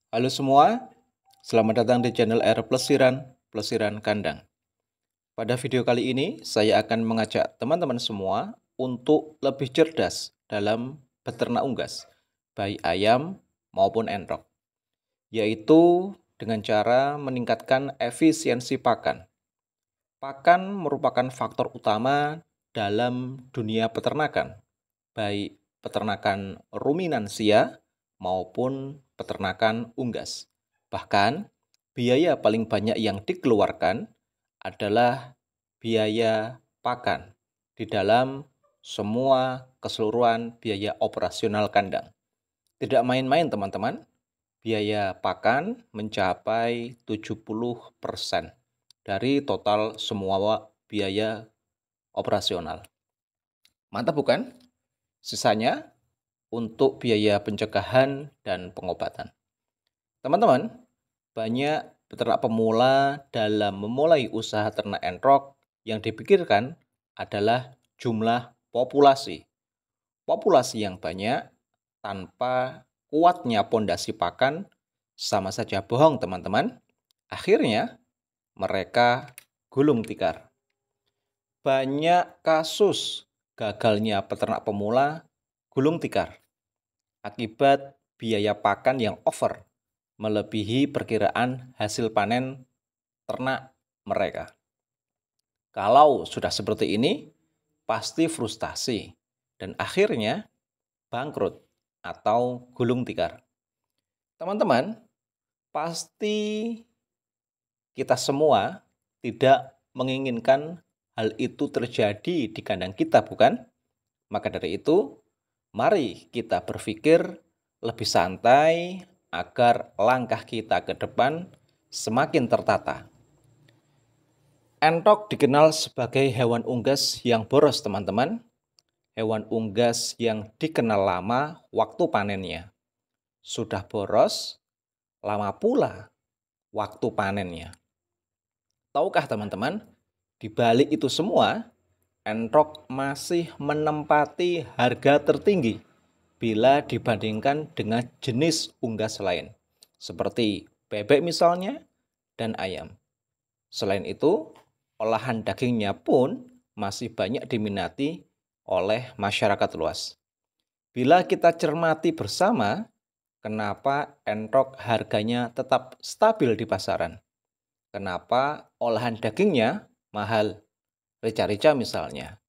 Halo semua, selamat datang di channel R Plesiran Kandang. Pada video kali ini, saya akan mengajak teman-teman semua untuk lebih cerdas dalam beternak unggas, baik ayam maupun entok, yaitu dengan cara meningkatkan efisiensi pakan. Pakan merupakan faktor utama dalam dunia peternakan, baik peternakan ruminansia maupun peternakan unggas. Bahkan, biaya paling banyak yang dikeluarkan adalah biaya pakan di dalam semua keseluruhan biaya operasional kandang. Tidak main-main teman-teman, biaya pakan mencapai 70% dari total semua biaya operasional. Mantap bukan? Sisanya untuk biaya pencegahan dan pengobatan. Teman-teman, banyak peternak pemula dalam memulai usaha ternak entok yang dipikirkan adalah jumlah populasi. Populasi yang banyak tanpa kuatnya pondasi pakan sama saja bohong, teman-teman. Akhirnya mereka gulung tikar. Banyak kasus gagalnya peternak pemula gulung tikar akibat biaya pakan yang over melebihi perkiraan hasil panen ternak mereka. Kalau sudah seperti ini, pasti frustasi dan akhirnya bangkrut atau gulung tikar. Teman-teman, pasti kita semua tidak menginginkan hal itu terjadi di kandang kita, bukan? Maka dari itu, mari kita berpikir lebih santai agar langkah kita ke depan semakin tertata. Entok dikenal sebagai hewan unggas yang boros, teman-teman. Hewan unggas yang dikenal lama waktu panennya. Sudah boros, lama pula waktu panennya. Tahukah teman-teman, di balik itu semua, entok masih menempati harga tertinggi bila dibandingkan dengan jenis unggas lain, seperti bebek misalnya, dan ayam. Selain itu, olahan dagingnya pun masih banyak diminati oleh masyarakat luas. Bila kita cermati bersama, kenapa entok harganya tetap stabil di pasaran? Kenapa olahan dagingnya mahal? Rica-rica misalnya,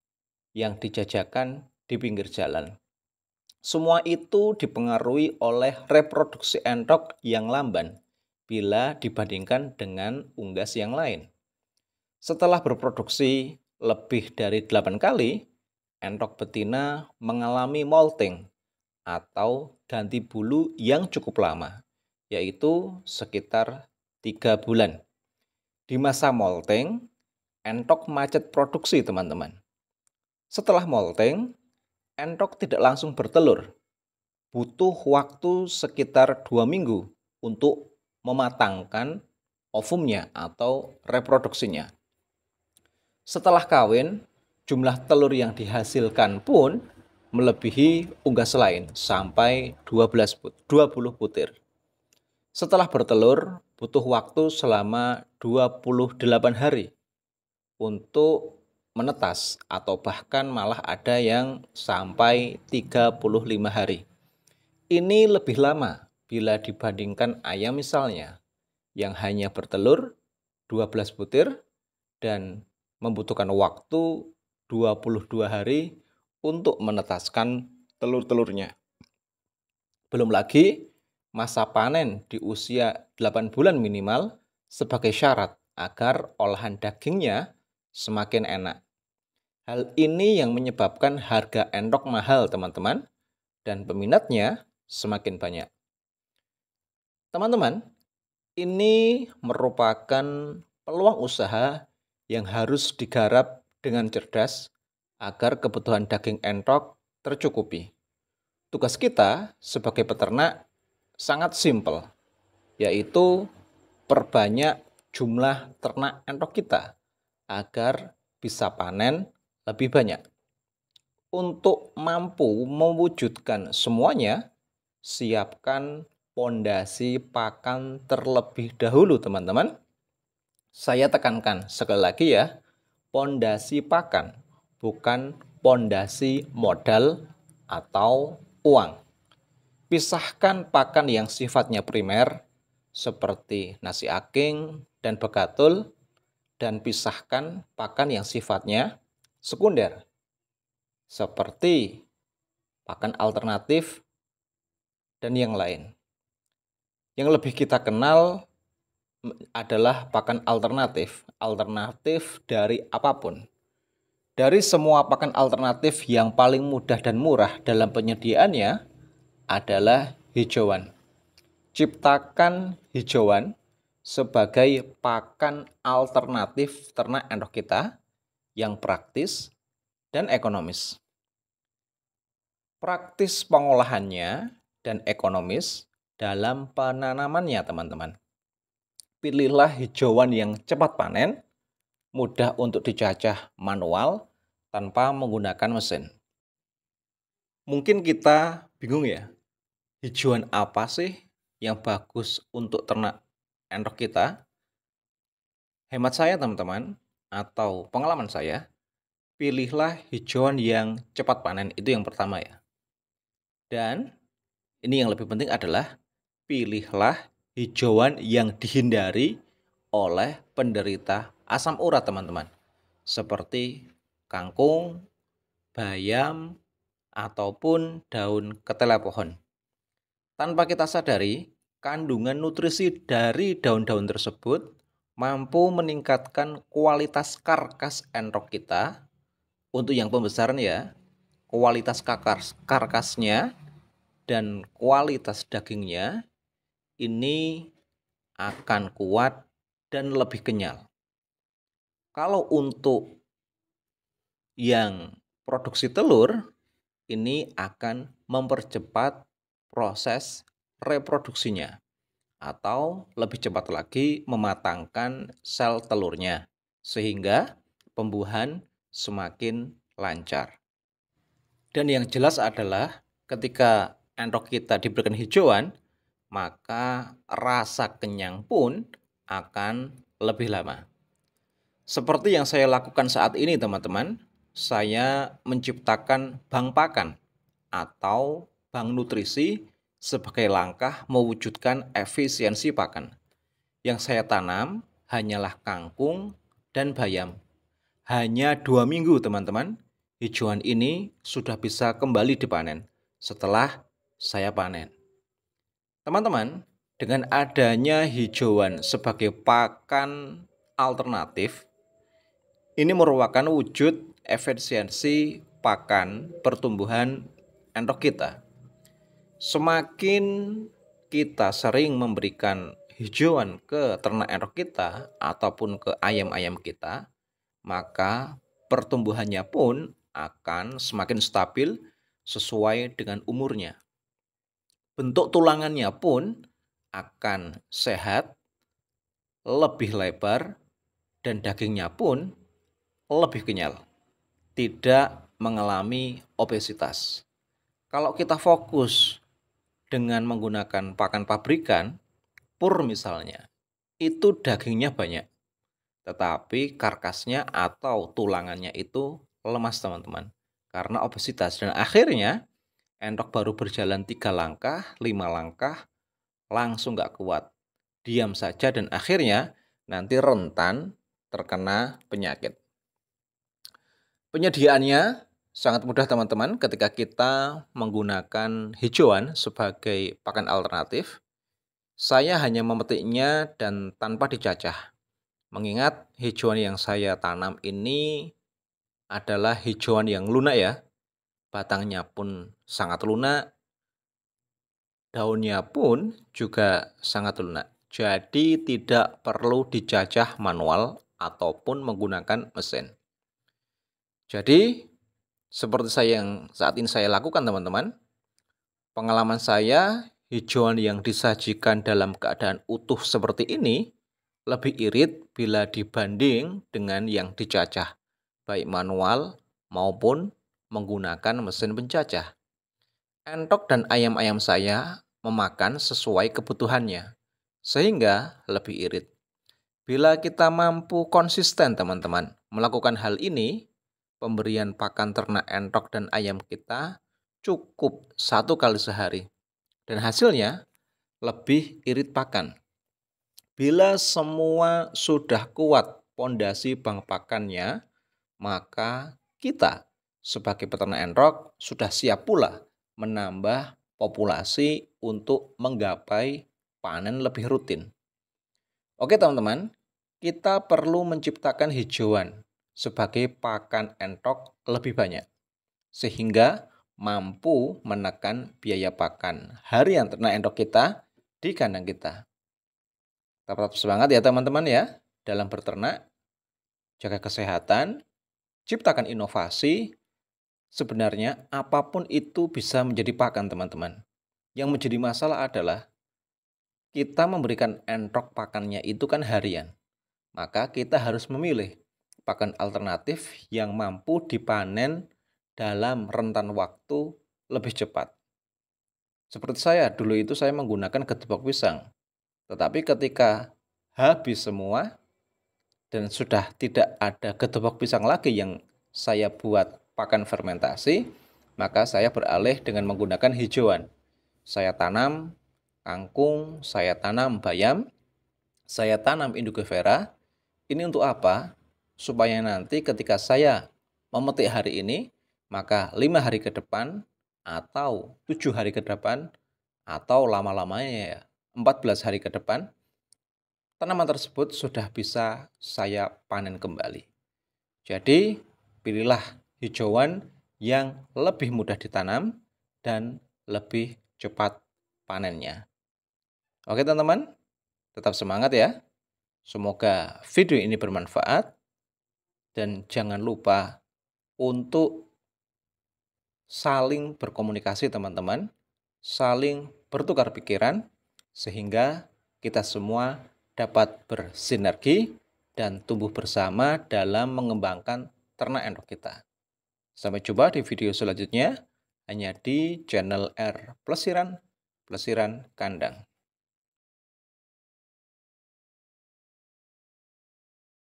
yang dijajakan di pinggir jalan. Semua itu dipengaruhi oleh reproduksi entok yang lamban bila dibandingkan dengan unggas yang lain. Setelah berproduksi lebih dari 8 kali, entok betina mengalami molting atau ganti bulu yang cukup lama, yaitu sekitar 3 bulan. Di masa molting, entok macet produksi, teman-teman. Setelah molting, entok tidak langsung bertelur. Butuh waktu sekitar 2 minggu untuk mematangkan ovumnya atau reproduksinya. Setelah kawin, jumlah telur yang dihasilkan pun melebihi unggas lain sampai 20 butir. Setelah bertelur, butuh waktu selama 28 hari untuk menetas atau bahkan malah ada yang sampai 35 hari. Ini lebih lama bila dibandingkan ayam misalnya yang hanya bertelur 12 butir dan membutuhkan waktu 22 hari untuk menetaskan telur-telurnya. Belum lagi masa panen di usia 8 bulan minimal sebagai syarat agar olahan dagingnya semakin enak. Hal ini yang menyebabkan harga entok mahal, teman-teman, dan peminatnya semakin banyak. Teman-teman, ini merupakan peluang usaha yang harus digarap dengan cerdas agar kebutuhan daging entok tercukupi. Tugas kita sebagai peternak sangat simpel, yaitu perbanyak jumlah ternak entok kita agar bisa panen lebih banyak. Untuk mampu mewujudkan semuanya, siapkan pondasi pakan terlebih dahulu, teman-teman. Saya tekankan sekali lagi ya, pondasi pakan, bukan pondasi modal atau uang. Pisahkan pakan yang sifatnya primer, seperti nasi aking dan bekatul, dan pisahkan pakan yang sifatnya sekunder, seperti pakan alternatif dan yang lain. Yang lebih kita kenal adalah pakan alternatif. Alternatif dari apapun. Dari semua pakan alternatif yang paling mudah dan murah dalam penyediaannya adalah hijauan. Ciptakan hijauan sebagai pakan alternatif ternak endok kita yang praktis dan ekonomis. Praktis pengolahannya dan ekonomis dalam penanamannya, teman-teman. Pilihlah hijauan yang cepat panen, mudah untuk dicacah manual tanpa menggunakan mesin. Mungkin kita bingung ya, hijauan apa sih yang bagus untuk ternak endok kita? Hemat saya, teman-teman, atau pengalaman saya, pilihlah hijauan yang cepat panen, itu yang pertama ya. Dan ini yang lebih penting adalah pilihlah hijauan yang dihindari oleh penderita asam urat, teman-teman. Seperti kangkung, bayam, ataupun daun ketela pohon. Tanpa kita sadari, kandungan nutrisi dari daun-daun tersebut mampu meningkatkan kualitas karkas endok kita. Untuk yang pembesaran ya, kualitas karkasnya dan kualitas dagingnya ini akan kuat dan lebih kenyal. Kalau untuk yang produksi telur, ini akan mempercepat proses reproduksinya atau lebih cepat lagi mematangkan sel telurnya sehingga pembuahan semakin lancar. Dan yang jelas adalah ketika endok kita diberikan hijauan, maka rasa kenyang pun akan lebih lama. Seperti yang saya lakukan saat ini, teman-teman, saya menciptakan bank pakan atau bank nutrisi sebagai langkah mewujudkan efisiensi pakan. Yang saya tanam hanyalah kangkung dan bayam. Hanya 2 minggu, teman-teman, hijauan ini sudah bisa kembali dipanen setelah saya panen. Teman-teman, dengan adanya hijauan sebagai pakan alternatif, ini merupakan wujud efisiensi pakan pertumbuhan endok kita. Semakin kita sering memberikan hijauan ke ternak endok kita ataupun ke ayam-ayam kita, maka pertumbuhannya pun akan semakin stabil sesuai dengan umurnya. Bentuk tulangannya pun akan sehat, lebih lebar, dan dagingnya pun lebih kenyal, tidak mengalami obesitas. Kalau kita fokus dengan menggunakan pakan pabrikan, pur misalnya, itu dagingnya banyak, tetapi karkasnya atau tulangannya itu lemas, teman-teman, karena obesitas. Dan akhirnya endok baru berjalan 3 langkah, 5 langkah, langsung gak kuat. Diam saja dan akhirnya nanti rentan terkena penyakit. Penyediaannya sangat mudah, teman-teman, ketika kita menggunakan hijauan sebagai pakan alternatif. Saya hanya memetiknya dan tanpa dicacah. Mengingat hijauan yang saya tanam ini adalah hijauan yang lunak ya. Batangnya pun sangat lunak, daunnya pun juga sangat lunak. Jadi tidak perlu dicacah manual ataupun menggunakan mesin. Jadi seperti yang saat ini saya lakukan, teman-teman. Pengalaman saya, hijauan yang disajikan dalam keadaan utuh seperti ini lebih irit bila dibanding dengan yang dicacah, baik manual maupun menggunakan mesin pencacah. Entok dan ayam-ayam saya memakan sesuai kebutuhannya, sehingga lebih irit. Bila kita mampu konsisten teman-teman melakukan hal ini, pemberian pakan ternak entok dan ayam kita cukup 1 kali sehari. Dan hasilnya lebih irit pakan. Bila semua sudah kuat pondasi bank pakannya, maka kita sebagai peternak entok sudah siap pula menambah populasi untuk menggapai panen lebih rutin. Oke teman-teman, kita perlu menciptakan hijauan sebagai pakan entok lebih banyak, sehingga mampu menekan biaya pakan harian ternak entok kita di kandang kita. Tetap semangat ya teman-teman ya, dalam berternak, jaga kesehatan, ciptakan inovasi. Sebenarnya apapun itu bisa menjadi pakan teman-teman. Yang menjadi masalah adalah kita memberikan entok pakannya itu kan harian. Maka kita harus memilih pakan alternatif yang mampu dipanen dalam rentan waktu lebih cepat. Seperti dulu itu saya menggunakan gedebok pisang. Tetapi ketika habis semua dan sudah tidak ada gedebok pisang lagi yang saya buat pakan fermentasi, maka saya beralih dengan menggunakan hijauan. Saya tanam kangkung, saya tanam bayam, saya tanam indigo vera. Ini untuk apa? Supaya nanti ketika saya memetik hari ini, maka 5 hari ke depan atau 7 hari ke depan atau lama-lamanya ya 14 hari ke depan, tanaman tersebut sudah bisa saya panen kembali. Jadi pilihlah hijauan yang lebih mudah ditanam dan lebih cepat panennya. Oke teman-teman, tetap semangat ya. Semoga video ini bermanfaat dan jangan lupa untuk saling berkomunikasi teman-teman, saling bertukar pikiran sehingga kita semua dapat bersinergi dan tumbuh bersama dalam mengembangkan ternak entok kita. Sampai jumpa di video selanjutnya hanya di channel R Plesiran Kandang.